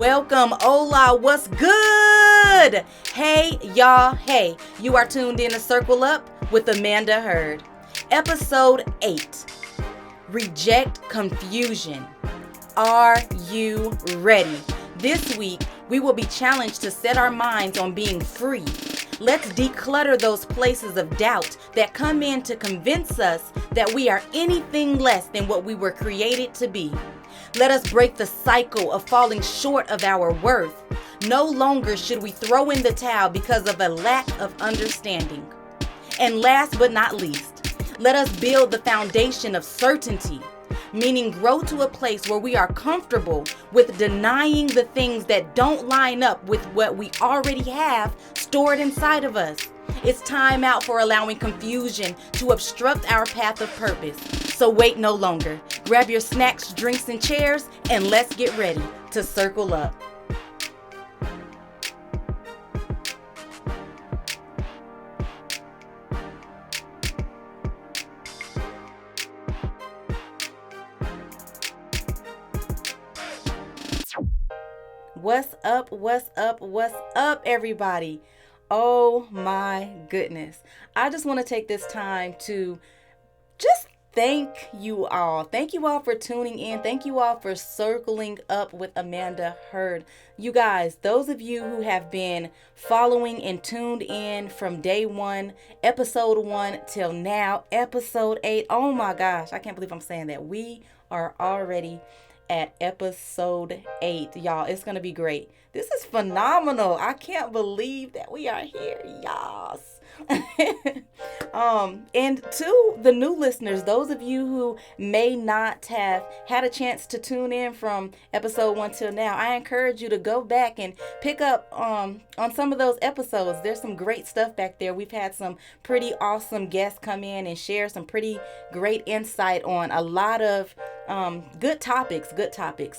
Welcome, hola, what's good? Hey, y'all, hey, you are tuned in to Circle Up with Amanda Hurd. Episode 8, Reject Confusion. Are you ready? This week, we will be challenged to set our minds on being free. Let's declutter those places of doubt that come in to convince us that we are anything less than what we were created to be. Let us break the cycle of falling short of our worth. No longer should we throw in the towel because of a lack of understanding. And last but not least, let us build the foundation of certainty, meaning grow to a place where we are comfortable with denying the things that don't line up with what we already have stored inside of us. It's time out for allowing confusion to obstruct our path of purpose. So wait no longer. Grab your snacks, drinks, and chairs, and let's get ready to circle up. What's up? What's up? What's up, everybody? Oh my goodness. I just want to take this time to just thank you all. Thank you all for tuning in. Thank you all for circling up with Amanda Hurd. You guys, those of you who have been following and tuned in from day one, episode 1 till now, episode 8. Oh my gosh, I can't believe I'm saying that. We are already at episode 8. Y'all, it's going to be great. This is phenomenal. I can't believe that we are here, y'all. And to the new listeners, those of you who may not have had a chance to tune in from episode 1 till now, I encourage you to go back and pick up on some of those episodes. There's some great stuff back there. We've had some pretty awesome guests come in and share some pretty great insight on a lot of good topics.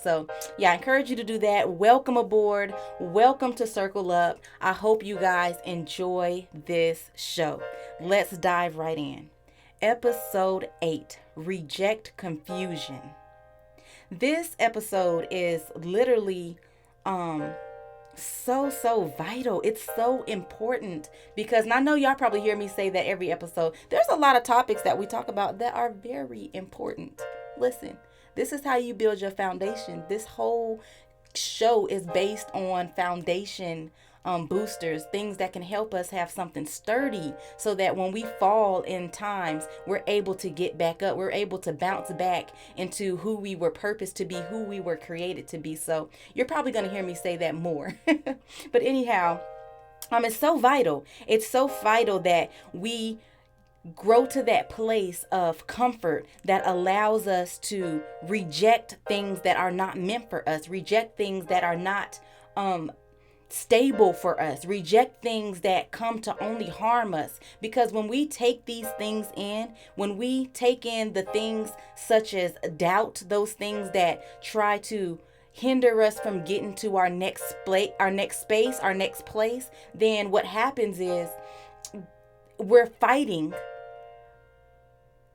So yeah, I encourage you to do that. Welcome aboard. Welcome to Circle Up. I hope you guys enjoy this show. Let's dive right in. Episode 8, Reject Confusion. This episode is literally so vital. It's so important because, and I know y'all probably hear me say that every episode, there's a lot of topics that we talk about that are very important. Listen, this is how you build your foundation. This whole show is based on foundation boosters, things that can help us have something sturdy so that when we fall in times, we're able to get back up. We're able to bounce back into who we were purposed to be, who we were created to be. So you're probably going to hear me say that more. But anyhow, it's so vital. It's so vital that we grow to that place of comfort that allows us to reject things that are not meant for us, reject things that are not stable for us, reject things that come to only harm us. Because when we take these things in, when we take in the things such as doubt, those things that try to hinder us from getting to our next place, then what happens is we're fighting.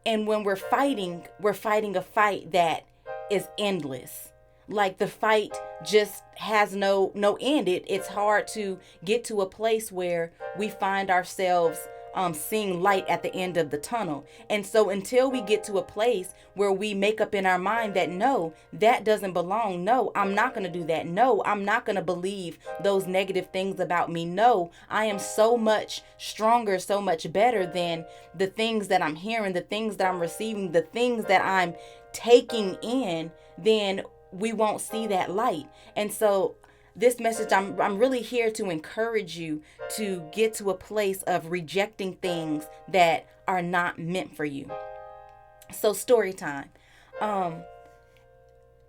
And when we're fighting a fight that is endless. Like the fight just has no end. It's hard to get to a place where we find ourselves seeing light at the end of the tunnel. And so until we get to a place where we make up in our mind that no, that doesn't belong. No, I'm not going to do that. No, I'm not going to believe those negative things about me. No, I am so much stronger, so much better than the things that I'm hearing, the things that I'm receiving, the things that I'm taking in, then we won't see that light. And so this message, I'm really here to encourage you to get to a place of rejecting things that are not meant for you. So story time.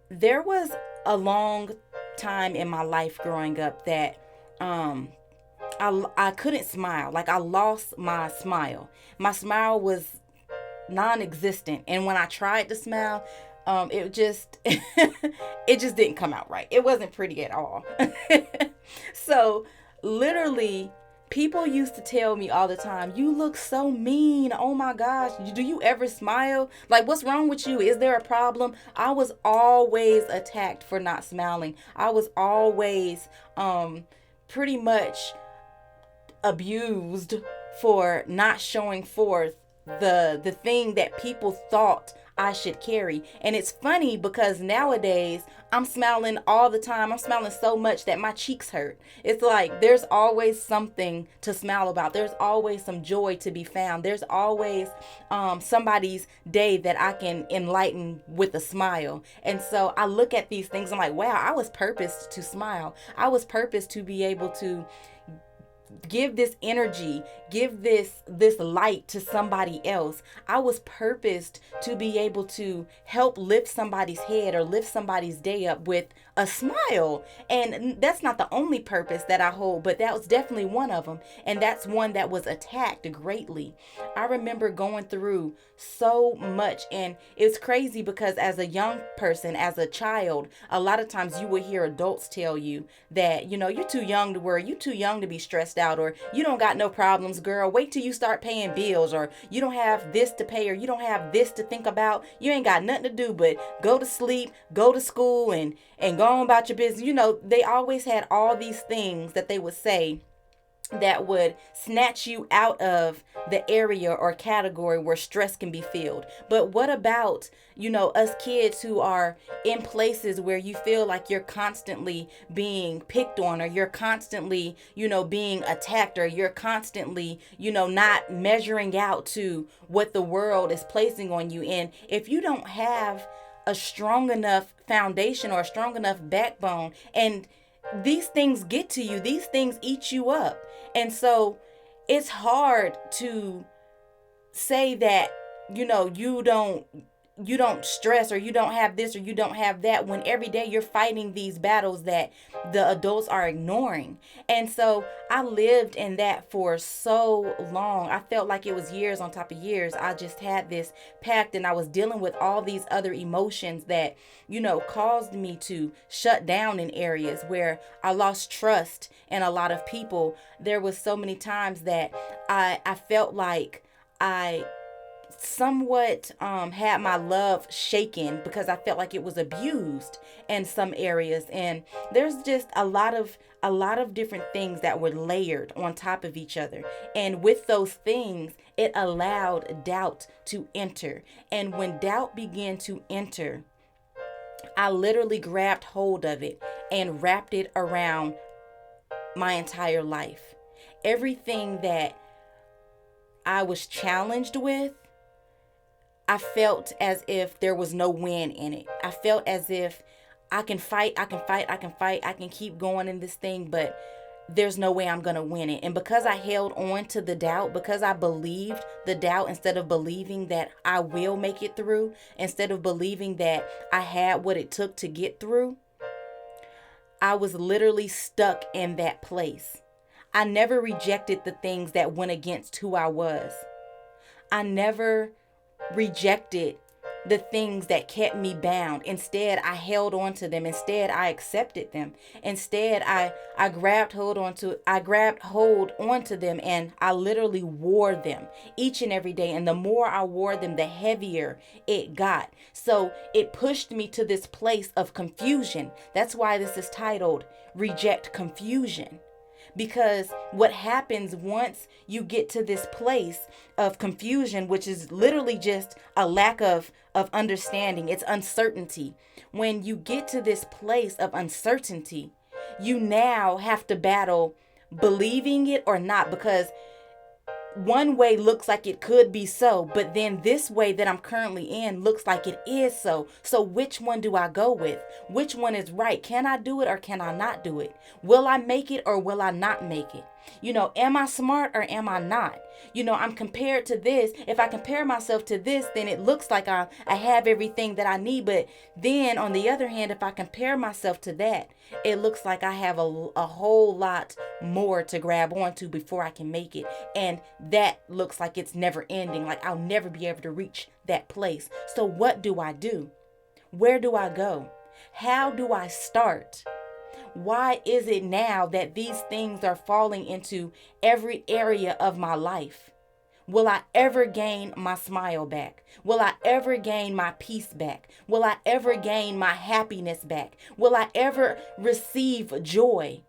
There was a long time in my life growing up that I couldn't smile. Like I lost my smile. My smile was non-existent. And when I tried to smile, it just didn't come out right. It wasn't pretty at all. So literally People used to tell me all the time, you look so mean. Oh my gosh. Do you ever smile? Like, what's wrong with you? Is there a problem? I was always attacked for not smiling. I was always pretty much abused for not showing forth the thing that people thought I should carry. And it's funny because nowadays I'm smiling all the time. I'm smiling so much that my cheeks hurt. It's like there's always something to smile about. There's always some joy to be found. There's always somebody's day that I can enlighten with a smile. And so I look at these things, I'm like, wow, I was purposed to smile. I was purposed to be able to give this energy, give this light to somebody else. I was purposed to be able to help lift somebody's head or lift somebody's day up with a smile. And that's not the only purpose that I hold, but that was definitely one of them. And that's one that was attacked greatly. I remember going through so much, and it's crazy because as a young person, as a child, a lot of times you would hear adults tell you that, you're too young to worry, you're too young to be stressed out, or you don't got no problems, girl. Wait till you start paying bills, or you don't have this to pay, or you don't have this to think about. You ain't got nothing to do but go to sleep, go to school, and go on about your business. They always had all these things that they would say that would snatch you out of the area or category where stress can be filled. But what about, us kids who are in places where you feel like you're constantly being picked on, or you're constantly, being attacked, or you're constantly, not measuring out to what the world is placing on you. And if you don't have a strong enough foundation or a strong enough backbone, and these things get to you, these things eat you up. And so it's hard to say that, you don't stress, or you don't have this, or you don't have that, when every day you're fighting these battles that the adults are ignoring. And so I lived in that for so long. I felt like it was years on top of years. I just had this pact, and I was dealing with all these other emotions that, caused me to shut down in areas where I lost trust in a lot of people. There was so many times that I felt like I somewhat had my love shaken because I felt like it was abused in some areas. And there's just a lot of different things that were layered on top of each other. And with those things, it allowed doubt to enter. And when doubt began to enter, I literally grabbed hold of it and wrapped it around my entire life. Everything that I was challenged with, I felt as if there was no win in it. I felt as if I can fight, I can keep going in this thing, but there's no way I'm going to win it. And because I held on to the doubt, because I believed the doubt instead of believing that I will make it through, instead of believing that I had what it took to get through, I was literally stuck in that place. I never rejected the things that went against who I was. I never rejected the things that kept me bound. Instead, I held on to them. Instead, I accepted them. Instead, I grabbed hold onto them, and I literally wore them each and every day. And the more I wore them, the heavier it got. So it pushed me to this place of confusion. That's why this is titled Reject Confusion. Because what happens once you get to this place of confusion, which is literally just a lack of understanding, it's uncertainty. When you get to this place of uncertainty, you now have to battle believing it or not, because one way looks like it could be so, but then this way that I'm currently in looks like it is so. So which one do I go with? Which one is right? Can I do it or can I not do it? Will I make it or will I not make it? Am I smart or am I not? I'm compared to this. If I compare myself to this, then it looks like I have everything that I need. But then on the other hand, if I compare myself to that, it looks like I have a whole lot more to grab onto before I can make it. And that looks like it's never ending. Like I'll never be able to reach that place. So what do I do? Where do I go? How do I start? Why is it now that these things are falling into every area of my life? Will I ever gain my smile back? Will I ever gain my peace back? Will I ever gain my happiness back? Will I ever receive joy?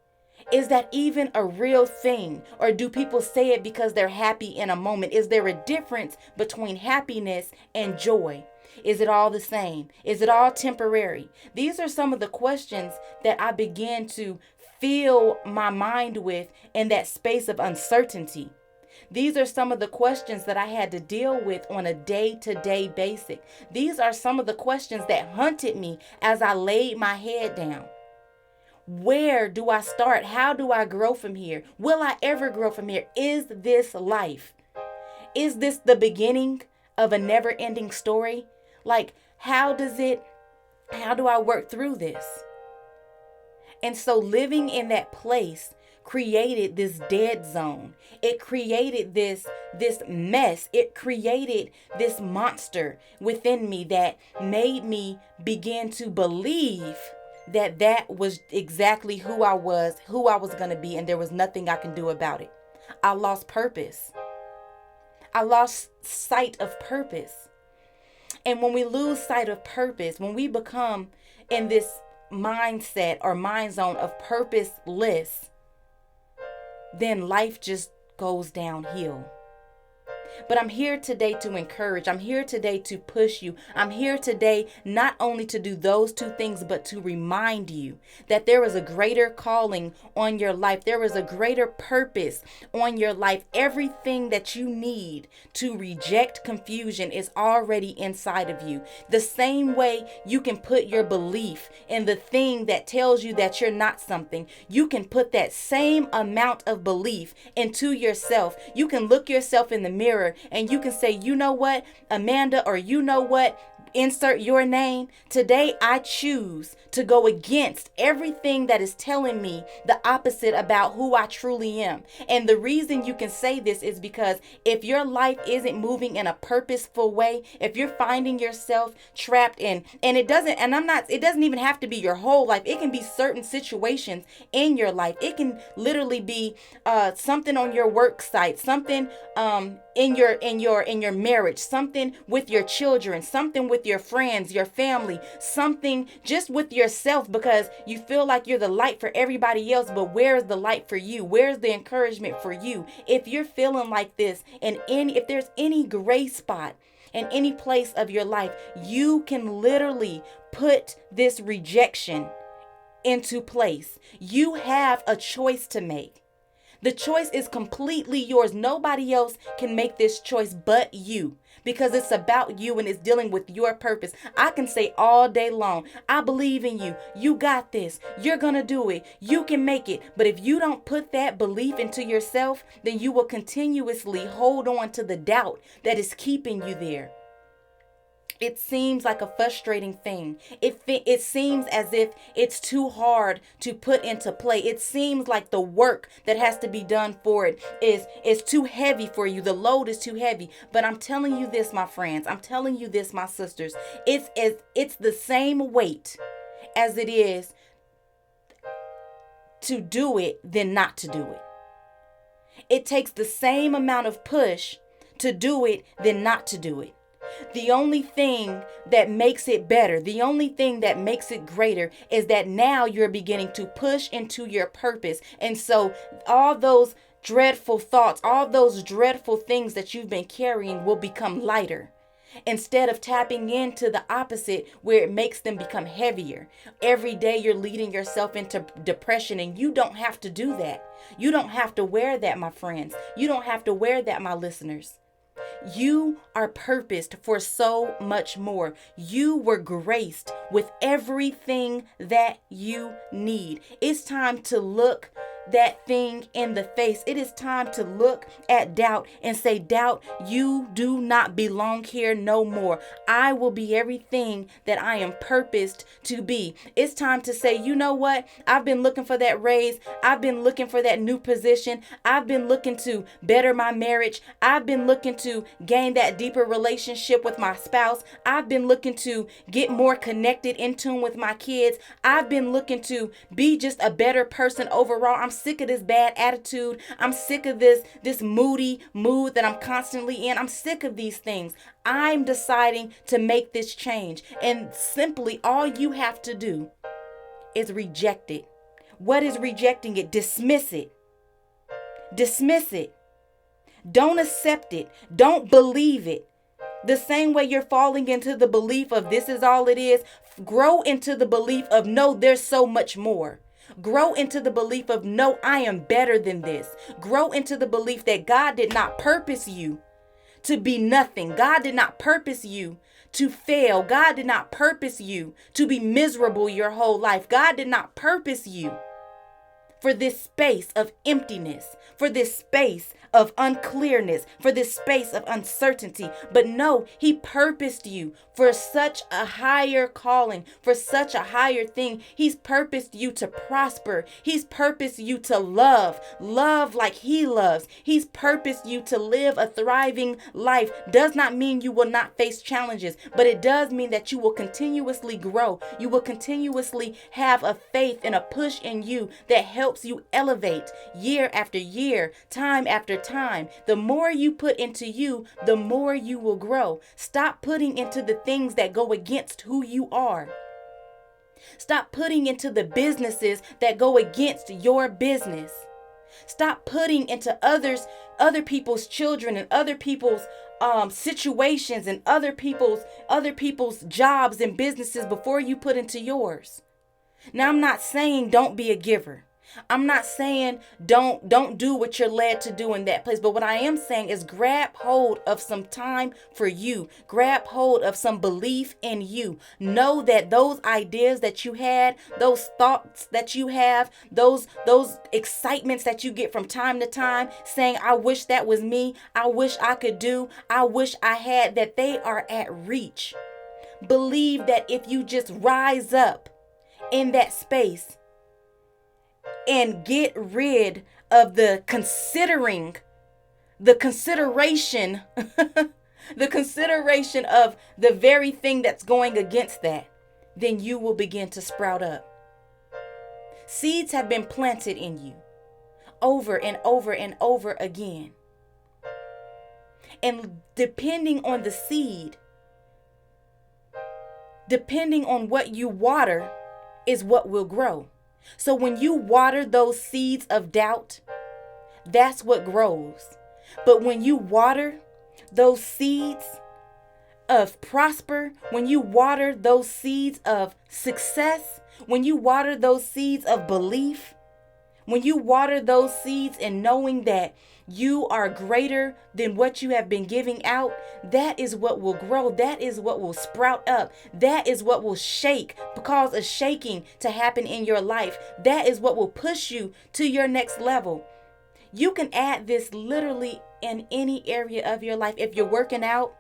Is that even a real thing? Or do people say it because they're happy in a moment? Is there a difference between happiness and joy? Is it all the same? Is it all temporary? These are some of the questions that I began to fill my mind with in that space of uncertainty. These are some of the questions that I had to deal with on a day-to-day basis. These are some of the questions that hunted me as I laid my head down. Where do I start? How do I grow from here? Will I ever grow from here? Is this life? Is this the beginning of a never-ending story? Like, how do I work through this? And so living in that place created this dead zone. It created this mess. It created this monster within me that made me begin to believe that was exactly who I was going to be, and there was nothing I can do about it. I lost purpose. I lost sight of purpose. And when we lose sight of purpose, when we become in this mindset or mind zone of purposeless, then life just goes downhill. But I'm here today to encourage. I'm here today to push you. I'm here today not only to do those two things, but to remind you that there is a greater calling on your life. There is a greater purpose on your life. Everything that you need to reject confusion is already inside of you. The same way you can put your belief in the thing that tells you that you're not something, you can put that same amount of belief into yourself. You can look yourself in the mirror and you can say, you know what, Amanda, or you know what, insert your name. Today, I choose to go against everything that is telling me the opposite about who I truly am. And the reason you can say this is because if your life isn't moving in a purposeful way, if you're finding yourself trapped in, it doesn't even have to be your whole life. It can be certain situations in your life. It can literally be something on your work site, something in your marriage, something with your children, something with your friends, your family, something just with yourself, because you feel like you're the light for everybody else, but where's the light for you? Where's the encouragement for you? If you're feeling like this, and if there's any gray spot in any place of your life, you can literally put this rejection into place. You have a choice to make. The choice is completely yours. Nobody else can make this choice but you, because it's about you and it's dealing with your purpose. I can say all day long, I believe in you. You got this. You're going to do it. You can make it. But if you don't put that belief into yourself, then you will continuously hold on to the doubt that is keeping you there. It seems like a frustrating thing. It seems as if it's too hard to put into play. It seems like the work that has to be done for it is too heavy for you. The load is too heavy. But I'm telling you this, my friends. I'm telling you this, my sisters. It's the same weight as it is to do it than not to do it. It takes the same amount of push to do it than not to do it. The only thing that makes it better, the only thing that makes it greater is that now you're beginning to push into your purpose. And so all those dreadful thoughts, all those dreadful things that you've been carrying will become lighter, instead of tapping into the opposite where it makes them become heavier. Every day you're leading yourself into depression, and you don't have to do that. You don't have to wear that, my friends. You don't have to wear that, my listeners. You are purposed for so much more. You were graced with everything that you need. It's time to look that thing in the face. It is time to look at doubt and say, doubt, you do not belong here no more. I will be everything that I am purposed to be. It's time to say, you know what? I've been looking for that raise. I've been looking for that new position. I've been looking to better my marriage. I've been looking to gain that deeper relationship with my spouse. I've been looking to get more connected, in tune with my kids. I've been looking to be just a better person overall. I'm sick of this bad attitude. I'm sick of this moody mood that I'm constantly in. I'm sick of these things. I'm deciding to make this change. And simply all you have to do is reject it. What is rejecting it? Dismiss it. Dismiss it. Don't accept it. Don't believe it. The same way you're falling into the belief of this is all it is, grow into the belief of no, there's so much more. Grow into the belief of no, I am better than this. Grow into the belief that God did not purpose you to be nothing. God did not purpose you to fail. God did not purpose you to be miserable your whole life. God did not purpose you for this space of emptiness, for this space of unclearness, for this space of uncertainty. But no, he purposed you for such a higher calling, for such a higher thing. He's purposed you to prosper. He's purposed you to love like he loves. He's purposed you to live a thriving life. Does not mean you will not face challenges, but it does mean that you will continuously grow. You will continuously have a faith and a push in you that helps you elevate year after year, time after time. The more you put into you, the more you will grow. Stop putting into the things that go against who you are. Stop putting into the businesses that go against your business. Stop putting into other people's children and other people's situations and other people's jobs and businesses before you put into yours. Now, I'm not saying don't be a giver. I'm not saying don't do what you're led to do in that place. But what I am saying is grab hold of some time for you. Grab hold of some belief in you. Know that those ideas that you had, those thoughts that you have, those excitements that you get from time to time saying, I wish that was me. I wish I could do. I wish I had, that they are at reach. Believe that if you just rise up in that space and get rid of the consideration, the consideration of the very thing that's going against that, then you will begin to sprout up. Seeds have been planted in you over and over and over again. And depending on the seed, depending on what you water, is what will grow. So when you water those seeds of doubt, that's what grows. But when you water those seeds of prosper, when you water those seeds of success, when you water those seeds of belief, when you water those seeds and knowing that you are greater than what you have been giving out, that is what will grow. That is what will sprout up. That is what will cause a shaking to happen in your life. That is what will push you to your next level. You can add this literally in any area of your life. If you're working out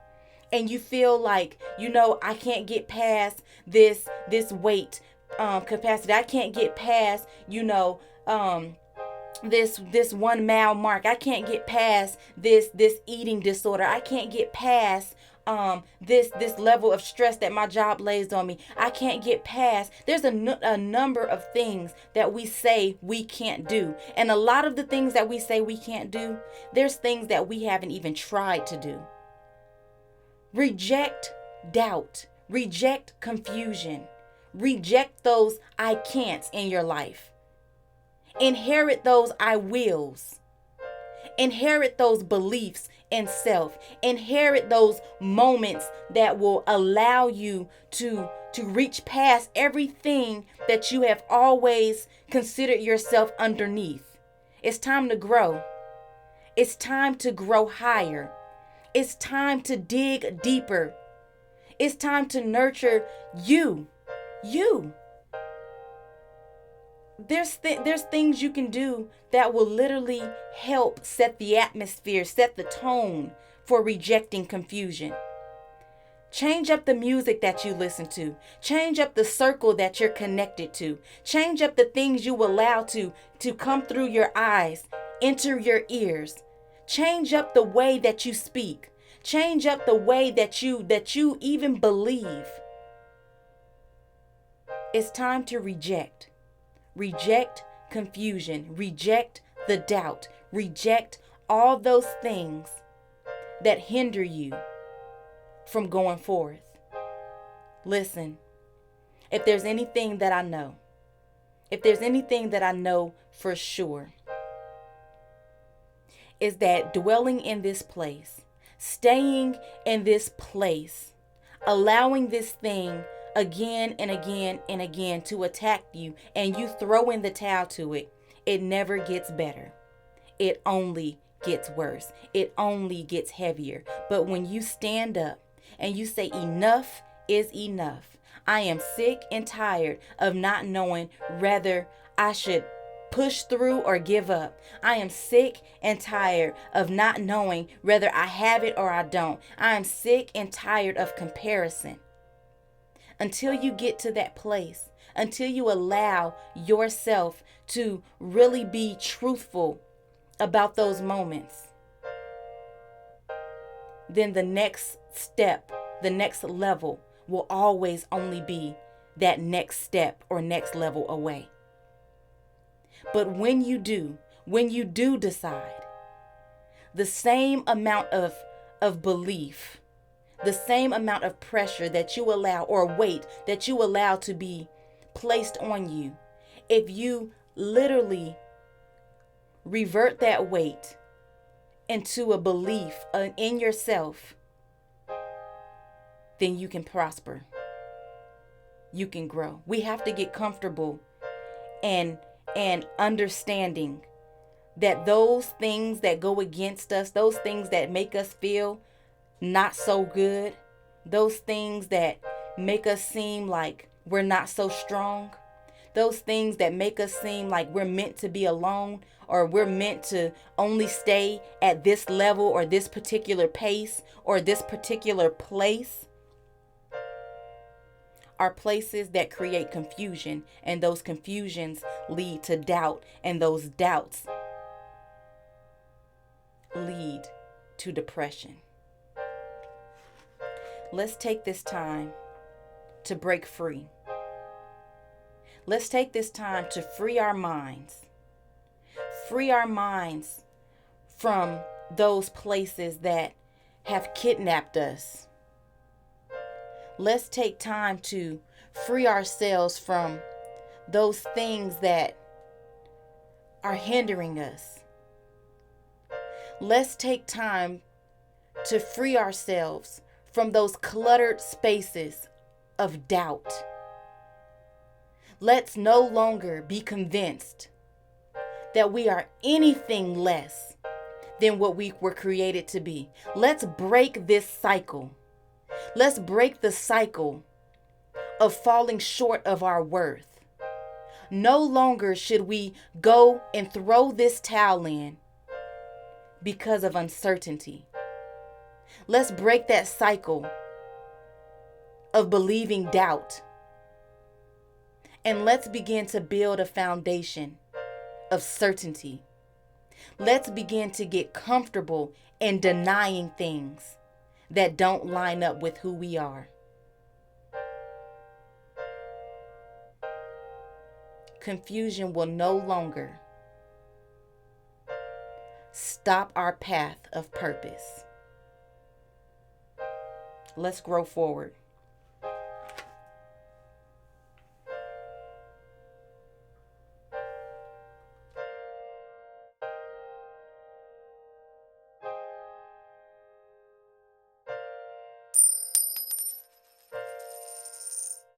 and you feel like, I can't get past this weight capacity. I can't get past, this 1 mile mark. I can't get past this eating disorder. I can't get past this level of stress that my job lays on me. I can't get past. There's a number of things that we say we can't do. And a lot of the things that we say we can't do, there's things that we haven't even tried to do. Reject doubt. Reject confusion. Reject those I can'ts in your life. Inherit those I wills. Inherit those beliefs in self. Inherit those moments that will allow you to reach past everything that you have always considered yourself underneath. It's time to grow. It's time to grow higher. It's time to dig deeper. It's time to nurture you. there's things you can do that will literally help set the atmosphere, set the tone for rejecting confusion. Change up the music that you listen to. Change up the circle that you're connected to. Change up the things you allow to come through your eyes, enter your ears. Change up the way that you speak. Change up the way that you even believe. It's time to reject. Reject confusion. Reject the doubt. Reject all those things that hinder you from going forth. Listen, if there's anything that I know, for sure, is that dwelling in this place, staying in this place, allowing this thing again and again and again to attack you, and you throw in the towel to it, it never gets better. It only gets worse. It only gets heavier. But when you stand up and you say enough is enough, I am sick and tired of not knowing whether I should push through or give up. I am sick and tired of not knowing whether I have it or I don't. I am sick and tired of comparison. Until you get to that place, until you allow yourself to really be truthful about those moments, then the next step, the next level will always only be that next step or next level away. But when you do decide, the same amount of belief, the same amount of pressure that you allow or weight that you allow to be placed on you, if you literally revert that weight into a belief in yourself, then you can prosper. You can grow. We have to get comfortable and understanding that those things that go against us, those things that make us feel not so good, those things that make us seem like we're not so strong, those things that make us seem like we're meant to be alone, or we're meant to only stay at this level or this particular pace or this particular place, are places that create confusion, and those confusions lead to doubt, and those doubts lead to depression. Let's take this time to break free. Let's take this time to free our minds. Free our minds from those places that have kidnapped us. Let's take time to free ourselves from those things that are hindering us. Let's take time to free ourselves from those cluttered spaces of doubt. Let's no longer be convinced that we are anything less than what we were created to be. Let's break this cycle. Let's break the cycle of falling short of our worth. No longer should we go and throw this towel in because of uncertainty. Let's break that cycle of believing doubt. And let's begin to build a foundation of certainty. Let's begin to get comfortable in denying things that don't line up with who we are. Confusion will no longer stop our path of purpose. Let's grow forward.